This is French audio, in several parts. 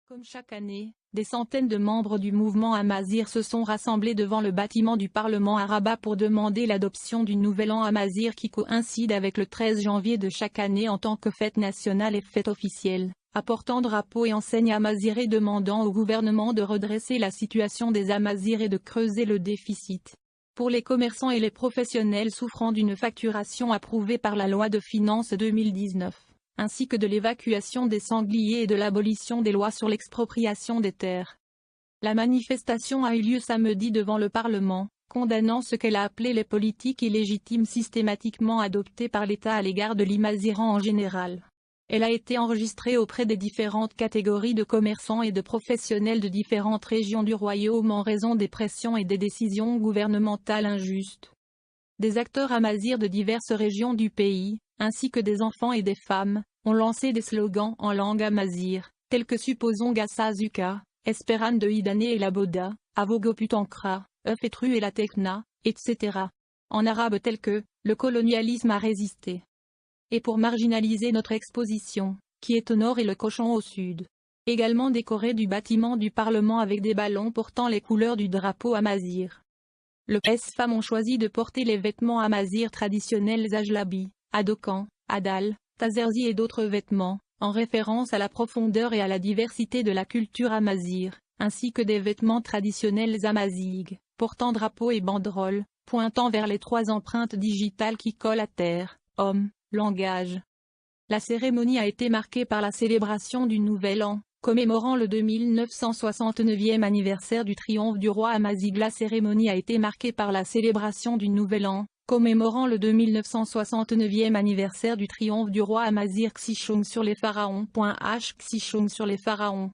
Comme chaque année, des centaines de membres du mouvement Amazigh se sont rassemblés devant le bâtiment du Parlement à Rabat pour demander l'adoption du Nouvel An Amazigh qui coïncide avec le 13 janvier de chaque année en tant que fête nationale et fête officielle, apportant drapeaux et enseignes amazighes et demandant au gouvernement de redresser la situation des Amazigh et de creuser le déficit. Pour les commerçants et les professionnels souffrant d'une facturation approuvée par la loi de finances 2019. Ainsi que de l'évacuation des sangliers et de l'abolition des lois sur l'expropriation des terres. La manifestation a eu lieu samedi devant le Parlement, condamnant ce qu'elle a appelé les politiques illégitimes systématiquement adoptées par l'État à l'égard de l'Imazighan en général. Elle a été enregistrée auprès des différentes catégories de commerçants et de professionnels de différentes régions du royaume en raison des pressions et des décisions gouvernementales injustes. Des acteurs amazigh de diverses régions du pays, ainsi que des enfants et des femmes, ont lancé des slogans en langue amazigh, tels que supposons Gassa Zuka, Esperan de Idane et la Boda, Avogoputankra, Eufetru et la Tekna, etc. En arabe tels que le colonialisme a résisté. Et pour marginaliser notre exposition, qui est au nord et le cochon au sud. Également décoré du bâtiment du Parlement avec des ballons portant les couleurs du drapeau amazigh. Les femmes ont choisi de porter les vêtements amazigh traditionnels Ajlabi, Adokan, Adal, Tazerzi et d'autres vêtements, en référence à la profondeur et à la diversité de la culture amazigh, ainsi que des vêtements traditionnels amazighs, portant drapeaux et banderoles, pointant vers les trois empreintes digitales qui collent à terre, homme, langage. La cérémonie a été marquée par la célébration du Nouvel An, commémorant le 2969e anniversaire du triomphe du roi Amazigh. La cérémonie a été marquée par la célébration du Nouvel An, commémorant le 2969e anniversaire du triomphe du roi Amazigh Xichong sur les pharaons. Xichong sur les pharaons.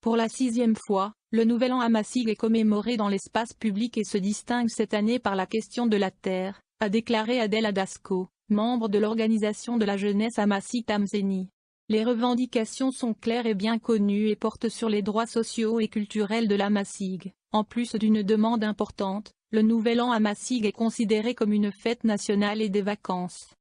Pour la 6e fois, le Nouvel An Amazigh est commémoré dans l'espace public et se distingue cette année par la question de la terre, a déclaré Adel Adasco, membre de l'organisation de la jeunesse Amazigh Tamzeni. Les revendications sont claires et bien connues et portent sur les droits sociaux et culturels de l'Amazigh. En plus d'une demande importante, le Nouvel An Amazigh est considéré comme une fête nationale et des vacances.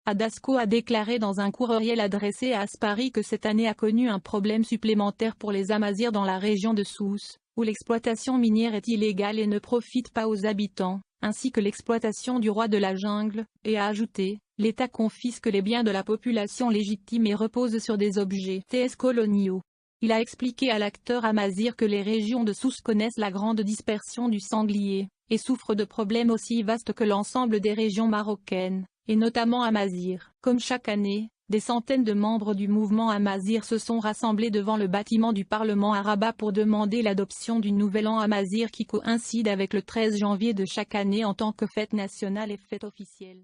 Adasco a déclaré dans un courriel adressé à Aspari que cette année a connu un problème supplémentaire pour les Amazighs dans la région de Sousse, où l'exploitation minière est illégale et ne profite pas aux habitants, ainsi que l'exploitation du roi de la jungle, et a ajouté, l'État confisque les biens de la population légitime et repose sur des objets coloniaux. Il a expliqué à l'acteur amazigh que les régions de Sousse connaissent la grande dispersion du sanglier, et souffrent de problèmes aussi vastes que l'ensemble des régions marocaines, et notamment Amazigh. Comme chaque année, des centaines de membres du mouvement Amazigh se sont rassemblés devant le bâtiment du Parlement à Rabat pour demander l'adoption du Nouvel An Amazigh qui coïncide avec le 13 janvier de chaque année en tant que fête nationale et fête officielle.